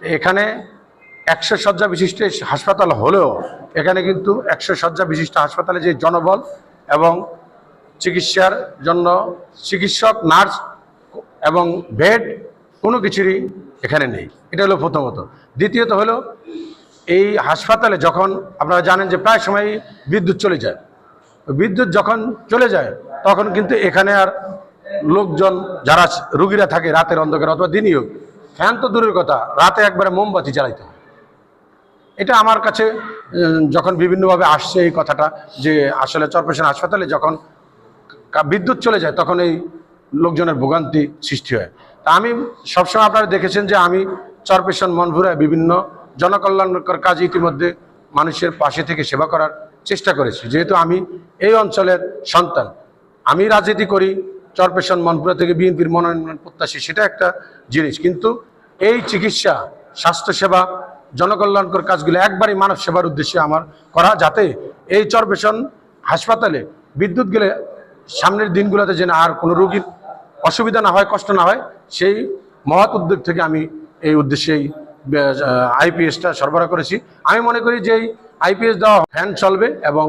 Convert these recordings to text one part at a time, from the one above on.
এখানে 100 শয্যা বিশিষ্ট হাসপাতাল হলেও এখানে কিন্তু 100 শয্যা বিশিষ্ট হাসপাতালে যে জনবল এবং চিকিৎসার জন্য চিকিৎসক, নার্স এবং বেড কোনো কিছুরই এখানে নেই। এটা হলো প্রথমত। দ্বিতীয়ত হলো এই হাসপাতালে যখন আপনারা জানেন যে প্রায় সময় বিদ্যুৎ চলে যায়, বিদ্যুৎ যখন চলে যায় তখন কিন্তু এখানে আর লোকজন যারা রুগীরা থাকে রাতের অন্ধকার অথবা দিনই হোক, ফ্যান তো দূরের কথা, রাতে একবারে মোমবাতি জ্বালাইতে হয়। এটা আমার কাছে যখন বিভিন্নভাবে আসছে এই কথাটা যে আসলে চরপেশন হাসপাতালে যখন বিদ্যুৎ চলে যায় তখন এই লোকজনের ভোগান্তি সৃষ্টি হয়। তা আমি সবসময় আপনারা দেখেছেন যে আমি চরপেশন মনপুরায় বিভিন্ন জনকল্যাণকর কাজ ইতিমধ্যে মানুষের পাশে থেকে সেবা করার চেষ্টা করেছি। যেহেতু আমি এই অঞ্চলের সন্তান, আমি রাজনীতি করি, চরপেশন মনপুরা থেকে বিএনপির মনোনয়ন প্রত্যাশী, সেটা একটা জিনিস, কিন্তু এই চিকিৎসা, স্বাস্থ্যসেবা, জনকল্যাণকর কাজগুলো একবারই মানব সেবার উদ্দেশ্যে আমার করা, যাতে এই চরপেশন হাসপাতালে বিদ্যুৎ গেলে সামনের দিনগুলোতে যেন আর কোনো রোগীর অসুবিধা না হয়, কষ্ট না হয়, সেই মহৎ উদ্যোগ থেকে আমি এই উদ্দেশ্যেই আইপিএসটা সরবরাহ করেছি। আমি মনে করি যে এই আইপিএস দেওয়া ফ্যান চলবে এবং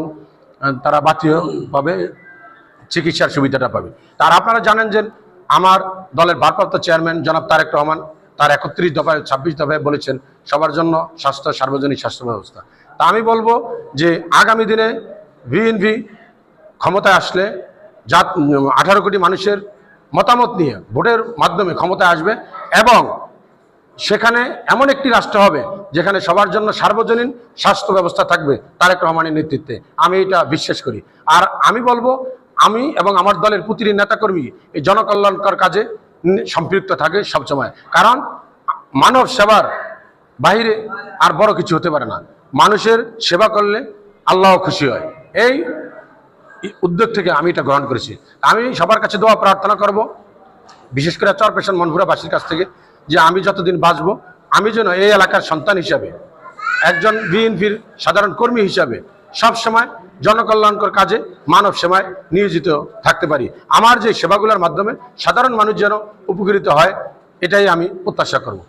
তারা বাড়তিভাবে চিকিৎসার সুবিধাটা পাবে। তার আপনারা জানেন যে আমার দলের ভারপ্রাপ্ত চেয়ারম্যান জনাব তারেক রহমান তার 31 দফায় 26 দফায় বলেছেন সবার জন্য স্বাস্থ্য, সার্বজনীন স্বাস্থ্য ব্যবস্থা। তা আমি বলবো যে আগামী দিনে বিএনপি ক্ষমতায় আসলে 18 কোটি মানুষের মতামত নিয়ে ভোটের মাধ্যমে ক্ষমতায় আসবে এবং সেখানে এমন একটি রাষ্ট্র হবে যেখানে সবার জন্য সার্বজনীন স্বাস্থ্য ব্যবস্থা থাকবে তারেক রহমানের নেতৃত্বে। আমি এটা বিশ্বাস করি। আর আমি বলবো আমি এবং আমার দলের প্রতিটি নেতাকর্মী এই জনকল্যাণকর কাজে সম্পৃক্ত থাকে সবসময়, কারণ মানব সেবার বাহিরে আর বড় কিছু হতে পারে না। মানুষের সেবা করলে আল্লাহ খুশি হয়, এই উদ্যোগ থেকে আমি এটা গ্রহণ করেছি। আমি সবার কাছে দোয়া প্রার্থনা করব, বিশেষ করে চরপেশন মনপুরাবাসীর কাছ থেকে, যে আমি যতদিন বাঁচবো আমি যেন এই এলাকার সন্তান হিসাবে, একজন বিএনপির সাধারণ কর্মী হিসাবে সবসময় জনকল্যাণকর কাজে, মানব সেবায় নিয়োজিত থাকতে পারি। আমার যে সেবাগুলোর মাধ্যমে সাধারণ মানুষ যেন উপকৃত হয়, এটাই আমি প্রত্যাশা করব।